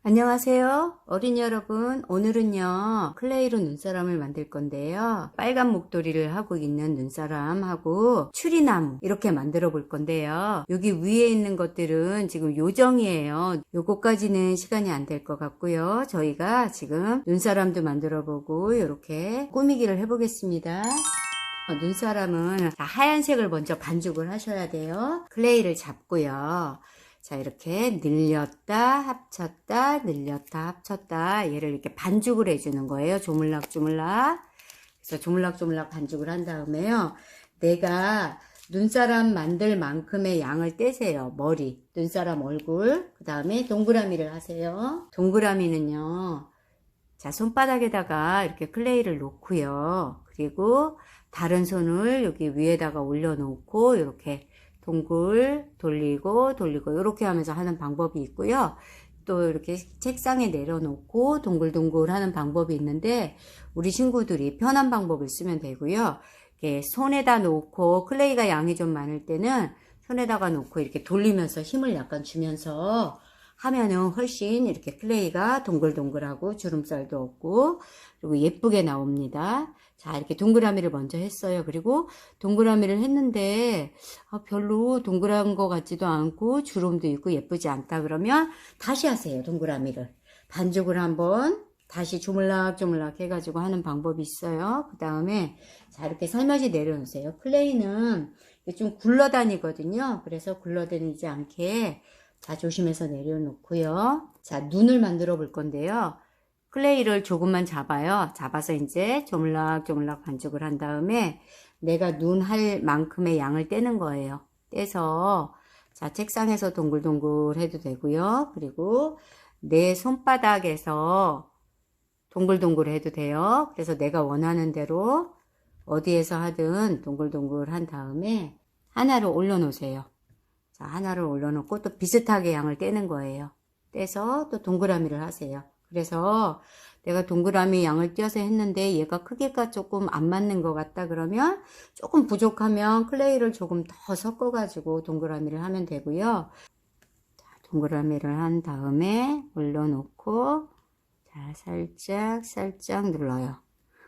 안녕하세요 어린이 여러분. 오늘은요 클레이로 눈사람을 만들 건데요, 빨간 목도리를 하고 있는 눈사람하고 추리나무 이렇게 만들어 볼 건데요, 여기 위에 있는 것들은 지금 요정이에요. 요거까지는 시간이 안 될 것 같고요, 저희가 지금 눈사람도 만들어 보고 이렇게 꾸미기를 해 보겠습니다. 눈사람은 하얀색을 먼저 반죽을 하셔야 돼요. 클레이를 잡고요, 자 이렇게 늘렸다 합쳤다 늘렸다 합쳤다 얘를 이렇게 반죽을 해주는 거예요. 조물락조물락. 그래서 조물락조물락 반죽을 한 다음에요, 내가 눈사람 만들 만큼의 양을 떼세요. 머리, 눈사람 얼굴, 그 다음에 동그라미를 하세요. 동그라미는요, 자 손바닥에다가 이렇게 클레이를 놓고요, 그리고 다른 손을 여기 위에다가 올려놓고 이렇게 동글 돌리고 이렇게 하면서 하는 방법이 있고요. 또 이렇게 책상에 내려놓고 동글동글 하는 방법이 있는데, 우리 친구들이 편한 방법을 쓰면 되고요. 이렇게 손에다 놓고, 클레이가 양이 좀 많을 때는 손에다가 놓고 이렇게 돌리면서 힘을 약간 주면서 하면은 훨씬 이렇게 클레이가 동글동글하고 주름살도 없고 그리고 예쁘게 나옵니다. 자 이렇게 동그라미를 먼저 했어요. 그리고 동그라미를 했는데 별로 동그란 것 같지도 않고 주름도 있고 예쁘지 않다 그러면 다시 하세요. 동그라미를 반죽을 한번 다시 조물락조물락 해가지고 하는 방법이 있어요. 그 다음에 자 이렇게 살며시 내려놓으세요. 클레이는 좀 굴러다니거든요. 그래서 굴러다니지 않게 자 조심해서 내려놓고요. 자 눈을 만들어 볼 건데요, 클레이를 조금만 잡아요. 잡아서 이제 조물락조물락 반죽을 한 다음에 내가 눈 할 만큼의 양을 떼는 거예요. 떼서 자 책상에서 동글동글 해도 되고요, 그리고 내 손바닥에서 동글동글 해도 돼요. 그래서 내가 원하는 대로 어디에서 하든 동글동글 한 다음에 하나를 올려 놓으세요. 자 하나를 올려놓고 또 비슷하게 양을 떼는 거예요. 떼서 또 동그라미를 하세요. 그래서 내가 동그라미 양을 떼어서 했는데 얘가 크기가 조금 안 맞는 것 같다 그러면, 조금 부족하면 클레이를 조금 더 섞어 가지고 동그라미를 하면 되고요. 자, 동그라미를 한 다음에 올려놓고 자 살짝 눌러요.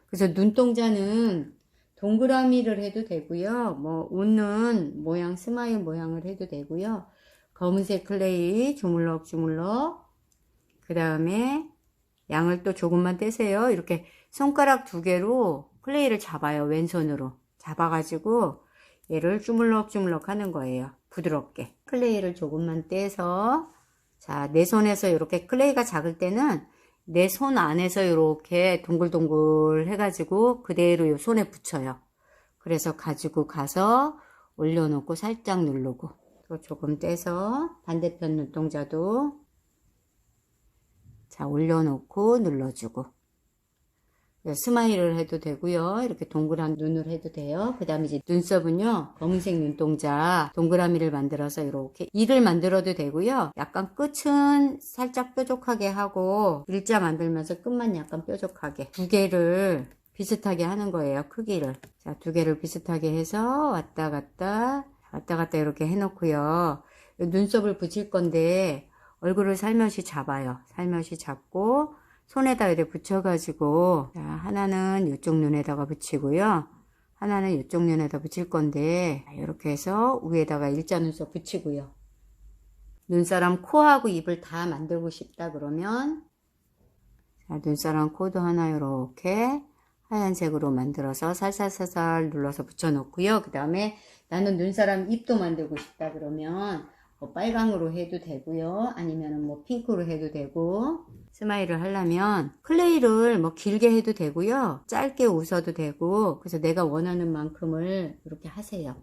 그래서 눈동자는 동그라미를 해도 되고요, 뭐 웃는 모양, 스마일 모양을 해도 되고요. 검은색 클레이 주물럭주물럭, 그 다음에 양을 또 조금만 떼세요. 이렇게 손가락 2개로 클레이를 잡아요. 왼손으로 잡아가지고 얘를 주물럭주물럭 하는 거예요. 부드럽게 클레이를 조금만 떼서, 자 내 손에서 이렇게 클레이가 작을 때는 내 손 안에서 이렇게 동글동글 해가지고 그대로 손에 붙여요. 그래서 가지고 가서 올려놓고 살짝 누르고 또 조금 떼서 반대편 눈동자도 자 올려놓고 눌러주고, 스마일을 해도 되고요, 이렇게 동그란 눈을 해도 돼요. 그 다음에 이제 눈썹은요, 검은색 눈동자 동그라미를 만들어서 이렇게 이를 만들어도 되고요, 약간 끝은 살짝 뾰족하게 하고 일자 만들면서 끝만 약간 뾰족하게 2개를 비슷하게 하는 거예요. 크기를 자 2개를 비슷하게 해서 왔다 갔다 이렇게 해놓고요, 눈썹을 붙일 건데 얼굴을 살며시 잡아요. 살며시 잡고 손에다 이렇게 붙여가지고, 자, 하나는 이쪽 눈에다가 붙이고요, 하나는 이쪽 눈에다 붙일 건데 이렇게 해서 위에다가 일자 눈썹 붙이고요. 눈사람 코하고 입을 다 만들고 싶다 그러면 자, 눈사람 코도 하나 이렇게 하얀색으로 만들어서 살살살살 눌러서 붙여 놓고요. 그 다음에 나는 눈사람 입도 만들고 싶다 그러면 뭐 빨강으로 해도 되고요, 아니면 뭐 핑크로 해도 되고, 스마일을 하려면 클레이를 뭐 길게 해도 되고요, 짧게 웃어도 되고, 그래서 내가 원하는 만큼을 이렇게 하세요.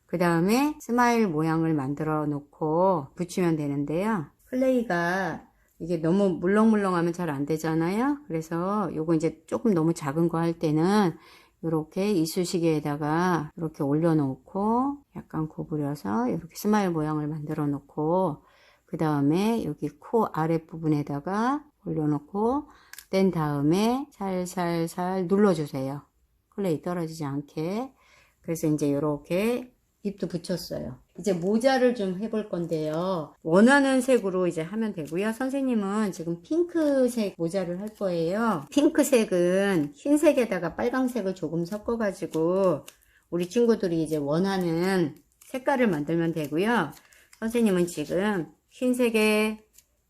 그 다음에 스마일 모양을 만들어 놓고 붙이면 되는데요, 클레이가 이게 너무 물렁물렁하면 잘 안 되잖아요. 그래서 요거 이제 조금 너무 작은 거 할 때는 이렇게 이쑤시개에다가 이렇게 올려놓고 약간 구부려서 이렇게 스마일 모양을 만들어 놓고, 그 다음에 여기 코 아랫부분에다가 올려놓고 뗀 다음에 살살살 눌러주세요. 클레이 떨어지지 않게. 그래서 이제 이렇게 입도 붙였어요. 이제 모자를 좀 해볼 건데요. 원하는 색으로 이제 하면 되고요. 선생님은 지금 핑크색 모자를 할 거예요. 핑크색은 흰색에다가 빨강색을 조금 섞어가지고 우리 친구들이 이제 원하는 색깔을 만들면 되고요. 선생님은 지금 흰색에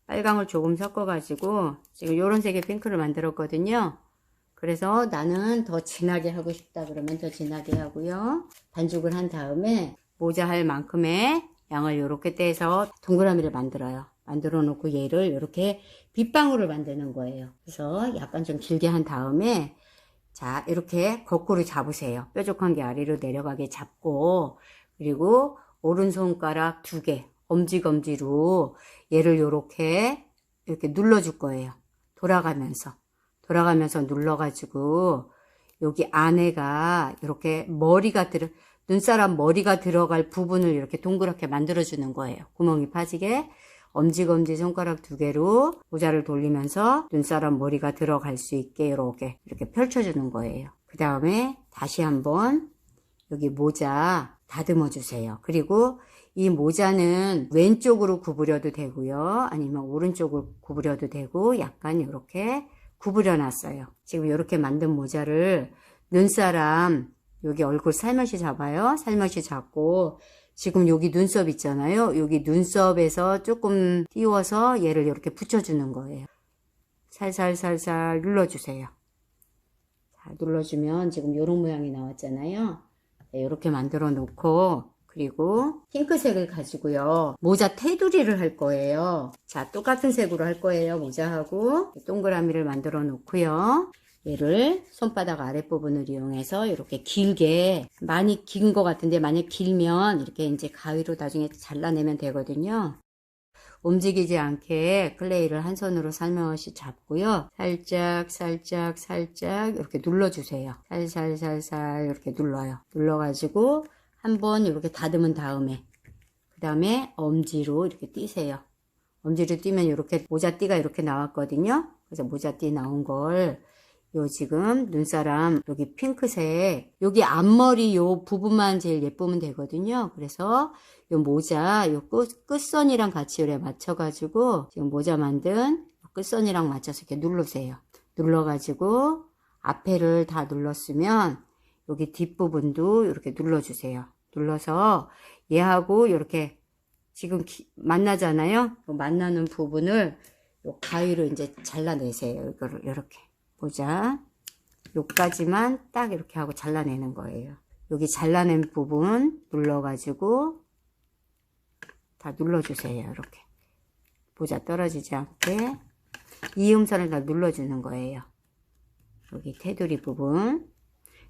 빨강을 조금 섞어가지고 지금 이런 색의 핑크를 만들었거든요. 그래서 나는 더 진하게 하고 싶다 그러면 더 진하게 하고요. 반죽을 한 다음에 모자 할 만큼의 양을 이렇게 떼서 동그라미를 만들어요. 만들어 놓고 얘를 이렇게 빗방울을 만드는 거예요. 그래서 약간 좀 길게 한 다음에 자 이렇게 거꾸로 잡으세요. 뾰족한 게 아래로 내려가게 잡고 그리고 오른손가락 2개 엄지검지로 얘를 이렇게 눌러줄 거예요. 돌아가면서 눌러가지고 여기 안에가 이렇게 눈사람 머리가 들어갈 부분을 이렇게 동그랗게 만들어주는 거예요. 구멍이 파지게 엄지검지 손가락 2개로 모자를 돌리면서 눈사람 머리가 들어갈 수 있게 이렇게 펼쳐주는 거예요. 그 다음에 다시 한번 여기 모자 다듬어 주세요. 그리고 이 모자는 왼쪽으로 구부려도 되고요. 아니면 오른쪽으로 구부려도 되고 약간 이렇게 구부려 놨어요. 지금 이렇게 만든 모자를 눈사람 여기 얼굴 살며시 잡아요. 살며시 잡고 지금 여기 눈썹 있잖아요. 여기 눈썹에서 조금 띄워서 얘를 이렇게 붙여주는 거예요. 살살살살 눌러주세요. 자, 눌러주면 지금 이런 모양이 나왔잖아요. 네, 이렇게 만들어 놓고 그리고 핑크색을 가지고요. 모자 테두리를 할 거예요. 자, 똑같은 색으로 할 거예요. 모자하고 동그라미를 만들어 놓고요. 얘를 손바닥 아랫부분을 이용해서 이렇게 길게 많이 긴 것 같은데 만약 길면 이렇게 이제 가위로 나중에 잘라내면 되거든요. 움직이지 않게 클레이를 한 손으로 살며시 잡고요. 살짝 이렇게 눌러주세요. 살살살살 이렇게 눌러요. 눌러가지고 한번 이렇게 다듬은 다음에 그 다음에 엄지로 이렇게 띄세요. 엄지로 띄면 이렇게 모자띠가 이렇게 나왔거든요. 그래서 모자띠 나온 걸 요 지금 눈사람 여기 핑크색 여기 앞머리 요 부분만 제일 예쁘면 되거든요. 그래서 요 모자 요 끝선이랑 같이 이렇게 맞춰가지고 지금 모자 만든 끝선이랑 맞춰서 이렇게 누르세요. 눌러가지고 앞에를 다 눌렀으면 여기 뒷부분도 이렇게 눌러주세요. 눌러서 얘하고 이렇게 지금 만나잖아요. 만나는 부분을 요 가위로 이제 잘라내세요. 이거를 이렇게 모자 요까지만 딱 이렇게 하고 잘라내는 거예요. 여기 잘라낸 부분 눌러가지고 다 눌러주세요. 이렇게 모자 떨어지지 않게 이음선을 다 눌러주는 거예요. 여기 테두리 부분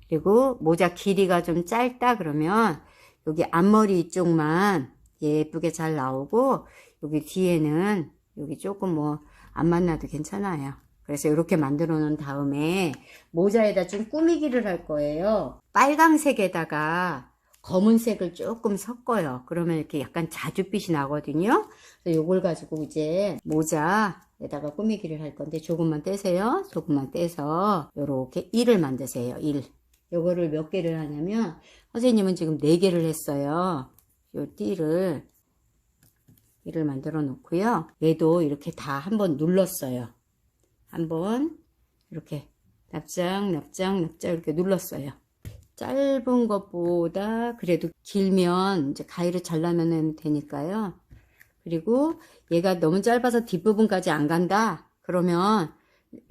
그리고 모자 길이가 좀 짧다 그러면 여기 앞머리 이쪽만 예쁘게 잘 나오고 여기 뒤에는 여기 조금 뭐 안 만나도 괜찮아요. 그래서 이렇게 만들어 놓은 다음에 모자에다 좀 꾸미기를 할 거예요. 빨강색에다가 검은색을 조금 섞어요. 그러면 이렇게 약간 자줏빛이 나거든요. 그래서 이걸 가지고 이제 모자에다가 꾸미기를 할 건데 조금만 떼세요. 조금만 떼서 이렇게 1을 만드세요. 1. 요거를 몇 개를 하냐면 선생님은 지금 4개를 했어요. 요 띠를 1을 만들어 놓고요. 얘도 이렇게 다 한번 눌렀어요. 한번 이렇게 납작 이렇게 눌렀어요. 짧은 것보다 그래도 길면 이제 가위로 잘라면 되니까요. 그리고 얘가 너무 짧아서 뒷부분까지 안 간다 그러면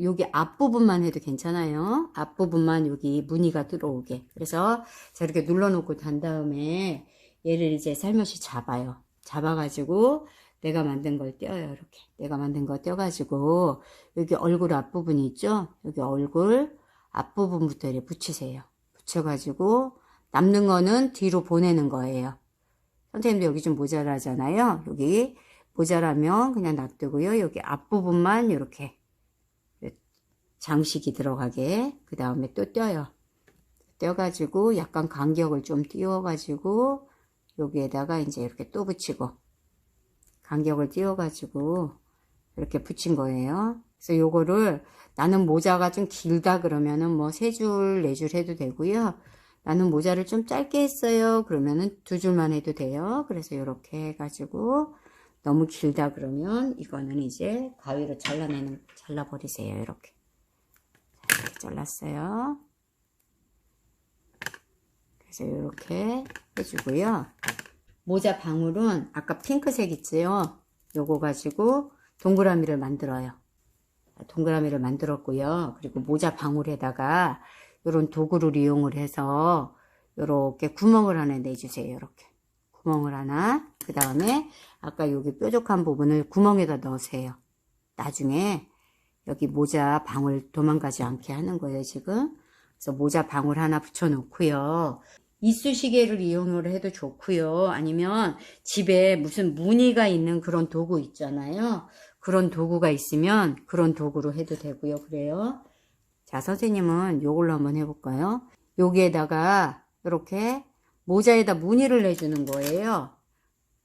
여기 앞부분만 해도 괜찮아요. 앞부분만 여기 무늬가 들어오게. 그래서 자 이렇게 눌러 놓고 단 다음에 얘를 이제 살며시 잡아요. 잡아가지고 내가 만든 걸 떼어요. 이렇게 내가 만든 거 떼어가지고 여기 얼굴 앞부분 있죠. 여기 얼굴 앞부분부터 이렇게 붙이세요. 붙여가지고 남는 거는 뒤로 보내는 거예요. 선생님도 여기 좀 모자라잖아요. 여기 모자라면 그냥 놔두고요. 여기 앞부분만 이렇게 장식이 들어가게 그 다음에 또 떼어요. 떼어가지고 약간 간격을 좀 띄워가지고 여기에다가 이제 이렇게 또 붙이고 간격을 띄워가지고 이렇게 붙인 거예요. 그래서 요거를 나는 모자가 좀 길다 그러면은 뭐 3줄, 4줄 해도 되고요. 나는 모자를 좀 짧게 했어요. 그러면은 2줄만 해도 돼요. 그래서 이렇게 해가지고 너무 길다 그러면 이거는 이제 가위로 잘라버리세요. 이렇게 잘랐어요. 그래서 이렇게 해주고요. 모자 방울은 아까 핑크색 있지요? 요거 가지고 동그라미를 만들어요. 동그라미를 만들었고요. 그리고 모자 방울에다가 이런 도구를 이용을 해서 이렇게 구멍을 하나 내주세요. 이렇게 구멍을 하나. 그 다음에 아까 여기 뾰족한 부분을 구멍에다 넣으세요. 나중에 여기 모자 방울 도망가지 않게 하는 거예요, 지금. 그래서 모자 방울 하나 붙여 놓고요. 이쑤시개를 이용을 해도 좋고요. 아니면 집에 무슨 무늬가 있는 그런 도구 있잖아요. 그런 도구가 있으면 그런 도구로 해도 되고요. 그래요. 자, 선생님은 요걸로 한번 해볼까요? 여기에다가 이렇게 모자에다 무늬를 내주는 거예요.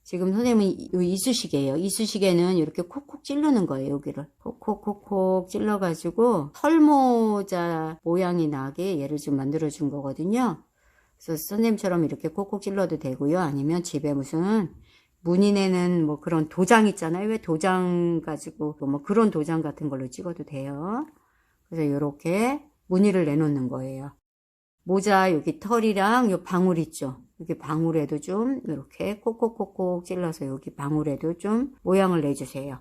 지금 선생님은 이 이쑤시개예요. 이쑤시개는 이렇게 콕콕 찌르는 거예요. 여기를 콕콕콕콕 찔러가지고 털모자 모양이 나게 얘를 좀 만들어 준 거거든요. 그래서 선생님처럼 이렇게 콕콕 찔러도 되고요. 아니면 집에 무슨 무늬 내는 뭐 그런 도장 있잖아요. 왜 도장 가지고 뭐 그런 도장 같은 걸로 찍어도 돼요. 그래서 이렇게 무늬를 내놓는 거예요. 모자 여기 털이랑 요 방울 있죠. 여기 방울에도 좀 이렇게 콕콕콕콕 찔러서 여기 방울에도 좀 모양을 내주세요.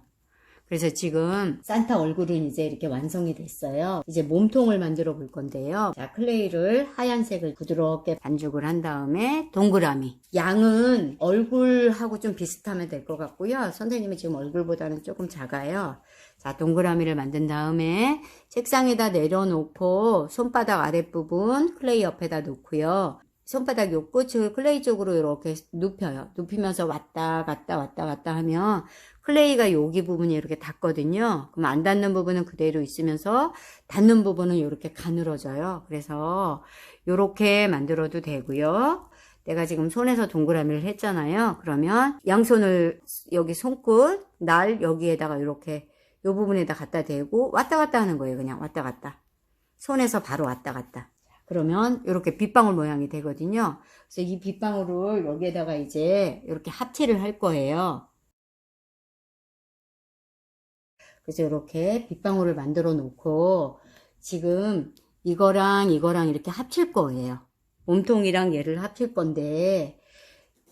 그래서 지금 산타 얼굴은 이제 이렇게 완성이 됐어요. 이제 몸통을 만들어 볼 건데요. 자, 클레이를 하얀색을 부드럽게 반죽을 한 다음에 동그라미. 양은 얼굴하고 좀 비슷하면 될 것 같고요. 선생님이 지금 얼굴보다는 조금 작아요. 자, 동그라미를 만든 다음에 책상에다 내려놓고 손바닥 아랫부분 클레이 옆에다 놓고요. 손바닥 요 끝을 클레이 쪽으로 이렇게 눕혀요. 눕히면서 왔다 갔다 왔다 갔다 하면 클레이가 여기 부분이 이렇게 닿거든요. 그럼 안 닿는 부분은 그대로 있으면서 닿는 부분은 이렇게 가늘어져요. 그래서 이렇게 만들어도 되고요. 내가 지금 손에서 동그라미를 했잖아요. 그러면 양손을 여기 손끝, 날 여기에다가 이렇게 이 부분에다 갖다 대고 왔다 갔다 하는 거예요. 그냥 왔다 갔다. 손에서 바로 왔다 갔다. 그러면 이렇게 빗방울 모양이 되거든요. 그래서 이 빗방울을 여기에다가 이제 이렇게 합체를 할 거예요. 그래서 이렇게 빗방울을 만들어 놓고 지금 이거랑 이거랑 이렇게 합칠 거예요. 몸통이랑 얘를 합칠 건데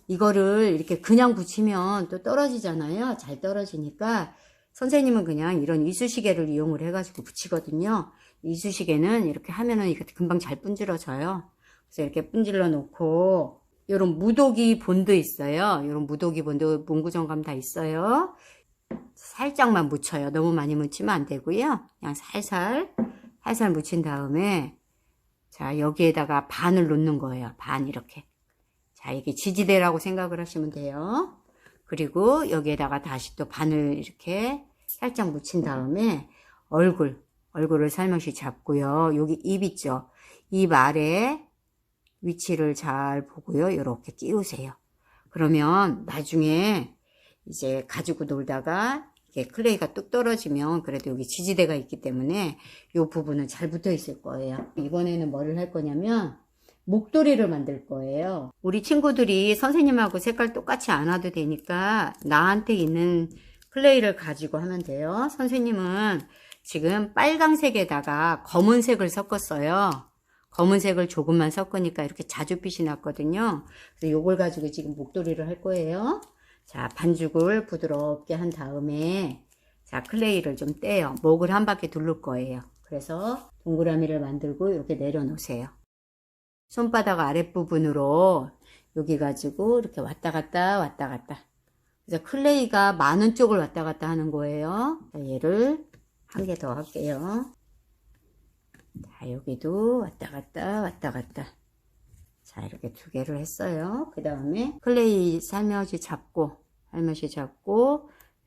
이거를 이렇게 그냥 붙이면 또 떨어지잖아요. 잘 떨어지니까 선생님은 그냥 이런 이쑤시개를 이용을 해가지고 붙이거든요. 이쑤시개는 이렇게 하면은 이렇게 금방 잘 분질러져요. 그래서 이렇게 분질러 놓고 이런 무더기 본드 있어요. 이런 무더기 본드 문구점감 다 있어요. 살짝만 묻혀요. 너무 많이 묻히면 안 되고요. 그냥 살살 묻힌 다음에 자 여기에다가 반을 놓는 거예요. 반 이렇게. 자 이게 지지대라고 생각을 하시면 돼요. 그리고 여기에다가 다시 또 반을 이렇게 살짝 묻힌 다음에 얼굴을 살며시 잡고요. 여기 입 있죠. 입 아래 위치를 잘 보고요. 이렇게 끼우세요. 그러면 나중에 이제 가지고 놀다가 이게 클레이가 뚝 떨어지면 그래도 여기 지지대가 있기 때문에 이 부분은 잘 붙어 있을 거예요. 이번에는 뭐를 할 거냐면 목도리를 만들 거예요. 우리 친구들이 선생님하고 색깔 똑같이 안 와도 되니까 나한테 있는 클레이를 가지고 하면 돼요. 선생님은 지금 빨강색에다가 검은색을 섞었어요. 검은색을 조금만 섞으니까 이렇게 자주빛이 났거든요. 그래서 이걸 가지고 지금 목도리를 할 거예요. 자, 반죽을 부드럽게 한 다음에 자, 클레이를 좀 떼요. 목을 한 바퀴 두를 거예요. 그래서 동그라미를 만들고 이렇게 내려놓으세요. 손바닥 아랫부분으로 여기 가지고 이렇게 왔다 갔다 왔다 갔다. 그래서 클레이가 많은 쪽을 왔다 갔다 하는 거예요. 자, 얘를 한 개 더 할게요. 자, 여기도 왔다 갔다 왔다 갔다. 자, 이렇게 2개를 했어요. 그 다음에 클레이 살며시 잡고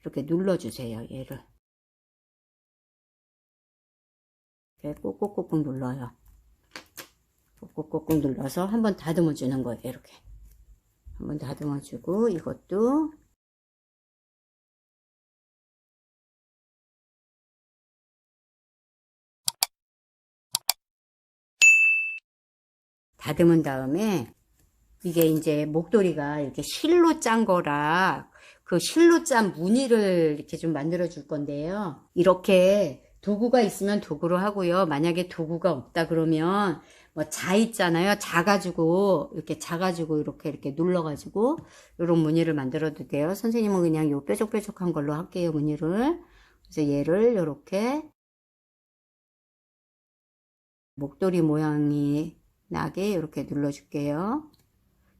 이렇게 눌러주세요. 얘를 이렇게 꾹꾹꾹꾹 눌러요. 꾹꾹꾹꾹 눌러서 한번 다듬어 주는 거예요. 이렇게 한번 다듬어 주고 이것도 다듬은 다음에 이게 이제 목도리가 이렇게 실로 짠 거라 그 실로 짠 무늬를 이렇게 좀 만들어 줄 건데요. 이렇게 도구가 있으면 도구로 하고요. 만약에 도구가 없다 그러면 뭐 자 있잖아요. 자가지고 이렇게 눌러가지고 이런 무늬를 만들어도 돼요. 선생님은 그냥 요 뾰족뾰족한 걸로 할게요. 무늬를. 그래서 얘를 이렇게 목도리 모양이 나게 이렇게 눌러줄게요.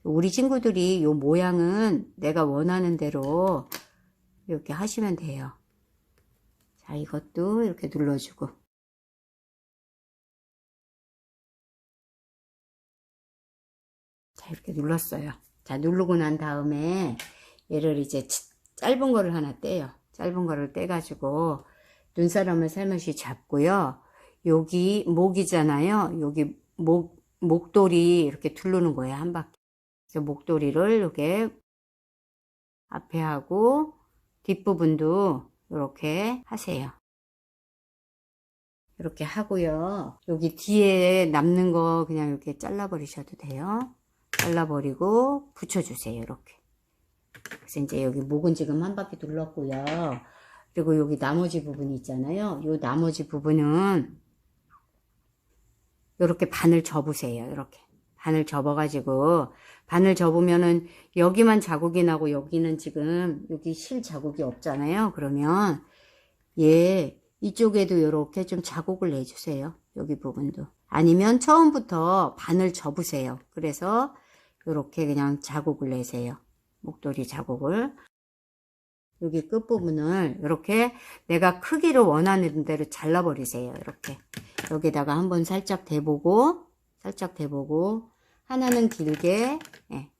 우리 친구들이 요 모양은 내가 원하는 대로 이렇게 하시면 돼요. 자, 이것도 이렇게 눌러주고. 자, 이렇게 눌렀어요. 자, 누르고 난 다음에 얘를 이제 짧은 거를 하나 떼요. 짧은 거를 떼가지고 눈사람을 살며시 잡고요. 여기 목이잖아요. 여기 목도리 이렇게 두르는 거예요. 한 바퀴. 그래서 목도리를 이렇게 앞에 하고 뒷부분도 이렇게 하세요. 이렇게 하고요. 여기 뒤에 남는 거 그냥 이렇게 잘라버리셔도 돼요. 잘라버리고 붙여주세요. 이렇게. 그래서 이제 여기 목은 지금 한 바퀴 둘렀고요. 그리고 여기 나머지 부분이 있잖아요. 이 나머지 부분은 이렇게 반을 접으세요. 이렇게. 반을 접어가지고, 반을 접으면은 여기만 자국이 나고 여기는 지금 여기 실 자국이 없잖아요. 그러면 얘 이쪽에도 이렇게 좀 자국을 내주세요. 여기 부분도. 아니면 처음부터 반을 접으세요. 그래서 이렇게 그냥 자국을 내세요. 목도리 자국을. 여기 끝부분을 이렇게 내가 크기를 원하는 대로 잘라버리세요. 이렇게. 여기다가 한번 살짝 대보고, 하나는 길게,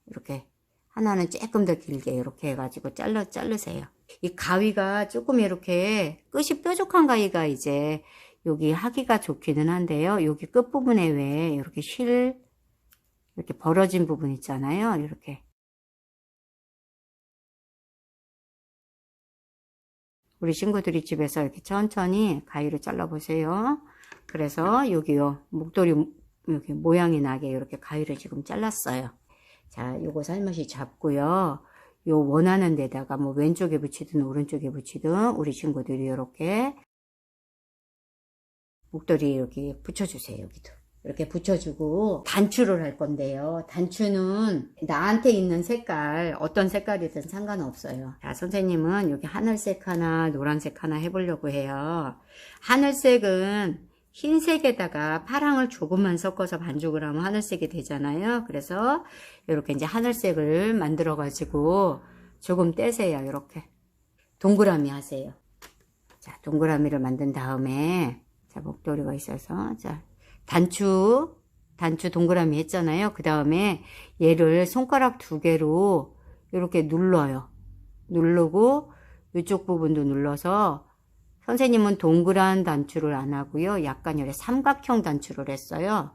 이렇게. 하나는 조금 더 길게 이렇게 해가지고 자르세요. 이 가위가 조금 이렇게 끝이 뾰족한 가위가 이제 여기 하기가 좋기는 한데요. 여기 끝부분에 왜 이렇게 이렇게 벌어진 부분 있잖아요. 이렇게. 우리 친구들이 집에서 이렇게 천천히 가위로 잘라보세요. 그래서 여기요. 목도리 이렇게 모양이 나게 이렇게 가위를 지금 잘랐어요. 자, 요거 살며시 잡고요. 요 원하는 데다가 뭐 왼쪽에 붙이든 오른쪽에 붙이든 우리 친구들이 이렇게 목도리 이렇게 붙여주세요. 여기도. 이렇게 붙여주고 단추를 할 건데요. 단추는 나한테 있는 색깔, 어떤 색깔이든 상관없어요. 자, 선생님은 여기 하늘색 하나, 노란색 하나 해보려고 해요. 하늘색은 흰색에다가 파랑을 조금만 섞어서 반죽을 하면 하늘색이 되잖아요. 그래서 이렇게 이제 하늘색을 만들어 가지고 조금 떼세요. 이렇게 동그라미 하세요. 자, 동그라미를 만든 다음에 자, 목도리가 있어서 자, 단추 동그라미 했잖아요. 그 다음에 얘를 손가락 2개로 이렇게 눌러요. 누르고 이쪽 부분도 눌러서 선생님은 동그란 단추를 안 하고요. 약간 이렇게 삼각형 단추를 했어요.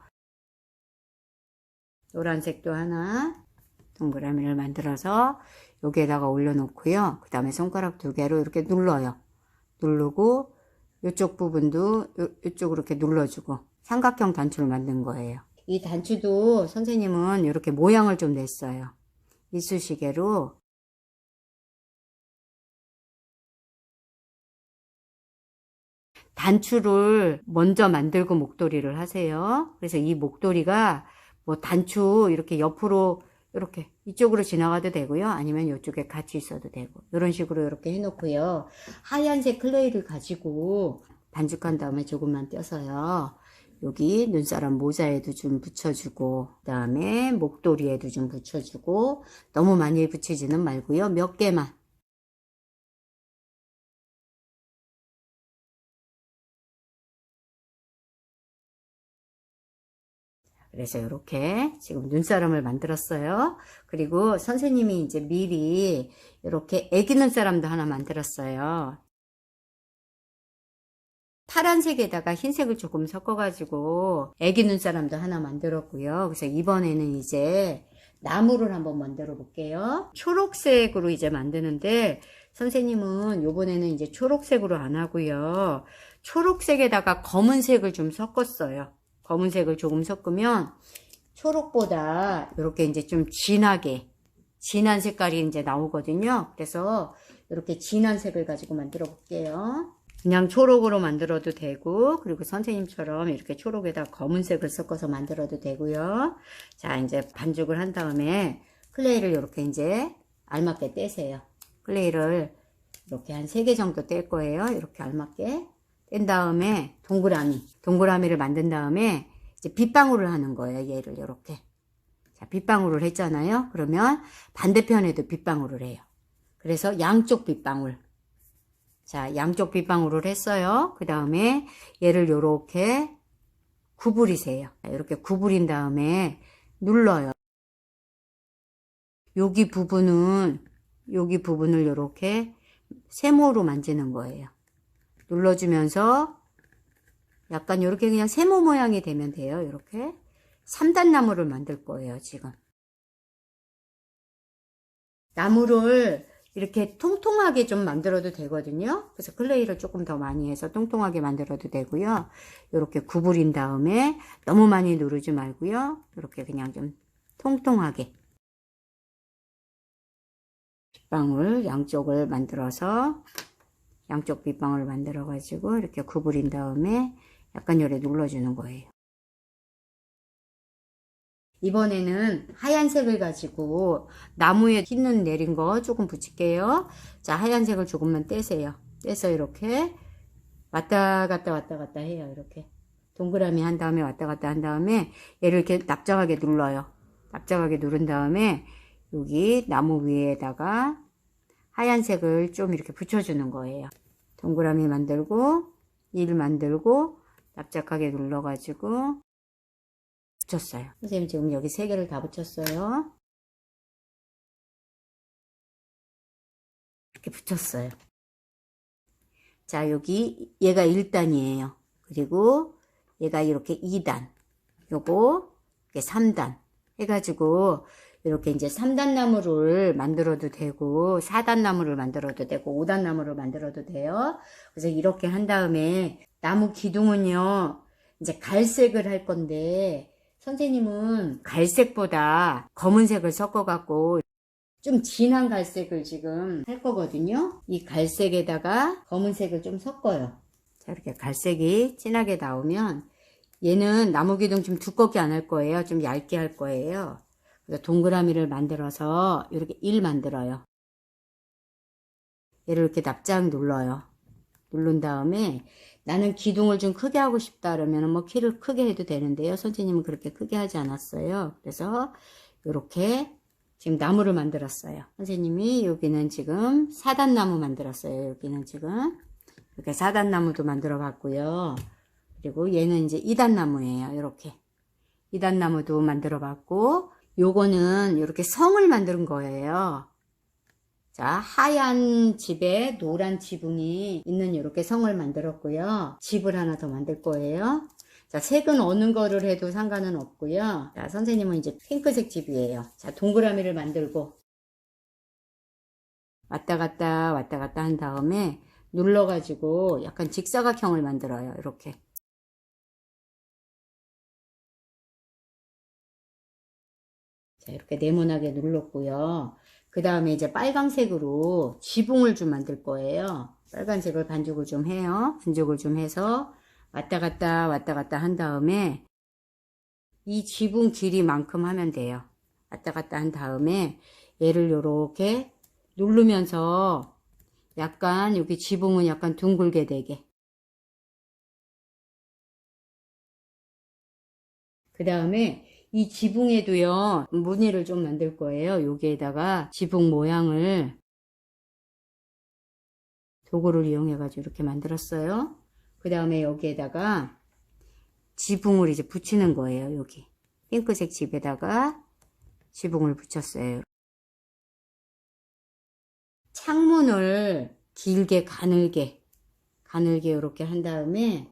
노란색도 하나 동그라미를 만들어서 여기에다가 올려놓고요. 그 다음에 손가락 2개로 이렇게 눌러요. 누르고 이쪽 부분도 이쪽으로 이렇게 눌러주고 삼각형 단추를 만든 거예요. 이 단추도 선생님은 이렇게 모양을 좀 냈어요. 이쑤시개로 단추를 먼저 만들고 목도리를 하세요. 그래서 이 목도리가 뭐 단추 이렇게 옆으로 이렇게 이쪽으로 지나가도 되고요. 아니면 이쪽에 같이 있어도 되고 이런 식으로 이렇게 해놓고요. 하얀색 클레이를 가지고 반죽한 다음에 조금만 떼서요. 여기 눈사람 모자에도 좀 붙여주고 그 다음에 목도리에도 좀 붙여주고 너무 많이 붙이지는 말고요. 몇 개만. 그래서 이렇게 지금 눈사람을 만들었어요. 그리고 선생님이 이제 미리 이렇게 애기 눈사람도 하나 만들었어요. 파란색에다가 흰색을 조금 섞어가지고 애기 눈사람도 하나 만들었고요. 그래서 이번에는 이제 나무를 한번 만들어 볼게요. 초록색으로 이제 만드는데 선생님은 요번에는 이제 초록색으로 안 하고요. 초록색에다가 검은색을 좀 섞었어요. 검은색을 조금 섞으면 초록보다 이렇게 이제 좀 진한 색깔이 이제 나오거든요. 그래서 이렇게 진한 색을 가지고 만들어 볼게요. 그냥 초록으로 만들어도 되고, 그리고 선생님처럼 이렇게 초록에다 검은색을 섞어서 만들어도 되고요. 자, 이제 반죽을 한 다음에 클레이를 이렇게 이제 알맞게 떼세요. 클레이를 이렇게 한 3개 정도 뗄 거예요. 이렇게 알맞게 뗀 다음에 동그라미를 만든 다음에 이제 빗방울을 하는 거예요. 얘를 이렇게. 자, 빗방울을 했잖아요. 그러면 반대편에도 빗방울을 해요. 그래서 양쪽 빗방울. 자, 양쪽 빗방울을 했어요. 그 다음에 얘를 요렇게 구부리세요. 이렇게 구부린 다음에 눌러요. 여기 부분을 요렇게 세모로 만지는 거예요. 눌러주면서 약간 요렇게 그냥 세모 모양이 되면 돼요. 이렇게 3단 나무를 만들 거예요. 지금 나무를 이렇게 통통하게 좀 만들어도 되거든요. 그래서 클레이를 조금 더 많이 해서 통통하게 만들어도 되고요. 이렇게 구부린 다음에 너무 많이 누르지 말고요. 이렇게 그냥 좀 통통하게 빗방울 양쪽을 만들어서 양쪽 빗방울을 만들어 가지고 이렇게 구부린 다음에 약간 요래 눌러주는 거예요. 이번에는 하얀색을 가지고 나무에 흰눈 내린 거 조금 붙일게요. 자, 하얀색을 조금만 떼세요. 떼서 이렇게 왔다 갔다 해요. 이렇게 동그라미 한 다음에 왔다 갔다 한 다음에 얘를 이렇게 납작하게 눌러요. 납작하게 누른 다음에 여기 나무 위에다가 하얀색을 좀 이렇게 붙여주는 거예요. 동그라미 만들고 일 만들고 납작하게 눌러가지고 붙였어요. 선생님 지금 여기 3개를 다 붙였어요. 이렇게 붙였어요. 자, 여기 얘가 1단이에요. 그리고 얘가 이렇게 2단, 요거 이렇게 3단 해가지고 이렇게 이제 3단 나무를 만들어도 되고 4단 나무를 만들어도 되고 5단 나무를 만들어도 돼요. 그래서 이렇게 한 다음에 나무 기둥은요 이제 갈색을 할 건데 선생님은 갈색보다 검은색을 섞어 갖고 좀 진한 갈색을 지금 할 거거든요. 이 갈색에다가 검은색을 좀 섞어요. 자, 이렇게 갈색이 진하게 나오면 얘는 나무 기둥 좀 두껍게 안 할 거예요. 좀 얇게 할 거예요. 그래서 동그라미를 만들어서 이렇게 1 만들어요. 얘를 이렇게 납작 눌러요. 누른 다음에 나는 기둥을 좀 크게 하고 싶다 그러면 뭐 키를 크게 해도 되는데요. 선생님은 그렇게 크게 하지 않았어요. 그래서 이렇게 지금 나무를 만들었어요. 선생님이 여기는 지금 4단 나무 만들었어요. 여기는 지금 이렇게 4단 나무도 만들어 봤고요. 그리고 얘는 이제 2단 나무예요. 이렇게 2단 나무도 만들어 봤고 요거는 이렇게 성을 만든 거예요. 자, 하얀 집에 노란 지붕이 있는 이렇게 성을 만들었고요. 집을 하나 더 만들 거예요. 자, 색은 어느 거를 해도 상관은 없고요. 자, 선생님은 이제 핑크색 집이에요. 자, 동그라미를 만들고 왔다 갔다 한 다음에 눌러가지고 약간 직사각형을 만들어요. 이렇게. 자, 이렇게 네모나게 눌렀고요. 그 다음에 이제 빨강색으로 지붕을 좀 만들 거예요. 빨간색을 반죽을 좀 해요. 반죽을 좀 해서 왔다 갔다 한 다음에 이 지붕 길이만큼 하면 돼요. 왔다 갔다 한 다음에 얘를 요렇게 누르면서 약간 여기 지붕은 약간 둥글게 되게. 그 다음에 이 지붕에도요 무늬를 좀 만들 거예요. 여기에다가 지붕 모양을 도구를 이용해 가지고 이렇게 만들었어요. 그 다음에 여기에다가 지붕을 이제 붙이는 거예요. 여기 핑크색 집에다가 지붕을 붙였어요. 창문을 길게 가늘게 이렇게 한 다음에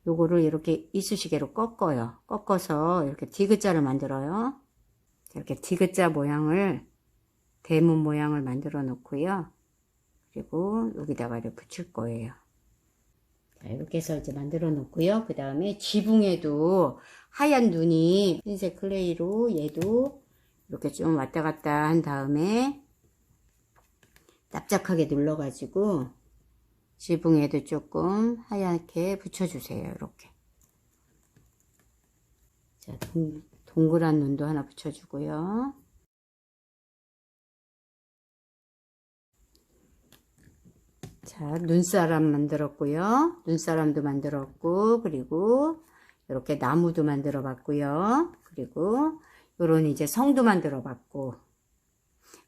요거를 이렇게 이쑤시개로 꺾어서 이렇게 디귿자를 만들어요. 이렇게 디귿자 모양을 대문 모양을 만들어 놓고요. 그리고 여기다가 이렇게 붙일 거예요. 자, 이렇게 해서 이제 만들어 놓고요. 그 다음에 지붕에도 하얀 눈이 흰색 클레이로 얘도 이렇게 좀 왔다 갔다 한 다음에 납작하게 눌러가지고 지붕에도 조금 하얗게 붙여주세요. 이렇게. 자, 동그란 눈도 하나 붙여주고요. 자, 눈사람 만들었고요. 눈사람도 만들었고, 그리고 이렇게 나무도 만들어 봤고요. 그리고 요런 이제 성도 만들어 봤고,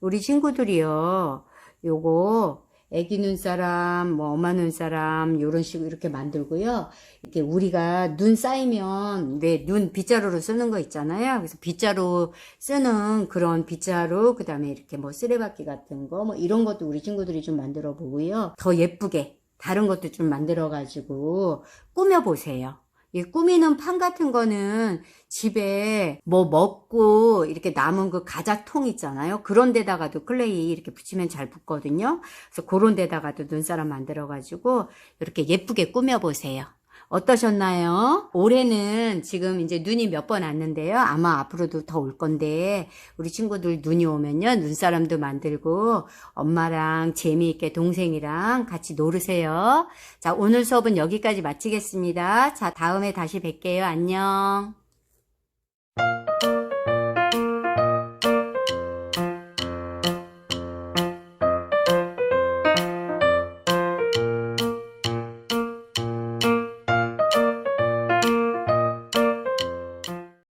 우리 친구들이요, 요거 애기 눈사람, 뭐 엄마 눈사람 요런 식으로 이렇게 만들고요. 이렇게 우리가 눈 쌓이면 왜 눈 빗자루로 쓰는 거 있잖아요. 그래서 빗자루 쓰는 그런 빗자루, 그 다음에 이렇게 뭐 쓰레받기 같은 거, 뭐 이런 것도 우리 친구들이 좀 만들어 보고요. 더 예쁘게 다른 것도 좀 만들어 가지고 꾸며 보세요. 이 꾸미는 판 같은 거는 집에 뭐 먹고 이렇게 남은 그 가작통 있잖아요. 그런 데다가도 클레이 이렇게 붙이면 잘 붙거든요. 그래서 그런 데다가도 눈사람 만들어 가지고 이렇게 예쁘게 꾸며 보세요. 어떠셨나요? 올해는 지금 이제 눈이 몇 번 왔는데요. 아마 앞으로도 더 올 건데 우리 친구들 눈이 오면요. 눈사람도 만들고 엄마랑 재미있게 동생이랑 같이 놀으세요. 자, 오늘 수업은 여기까지 마치겠습니다. 자, 다음에 다시 뵐게요. 안녕.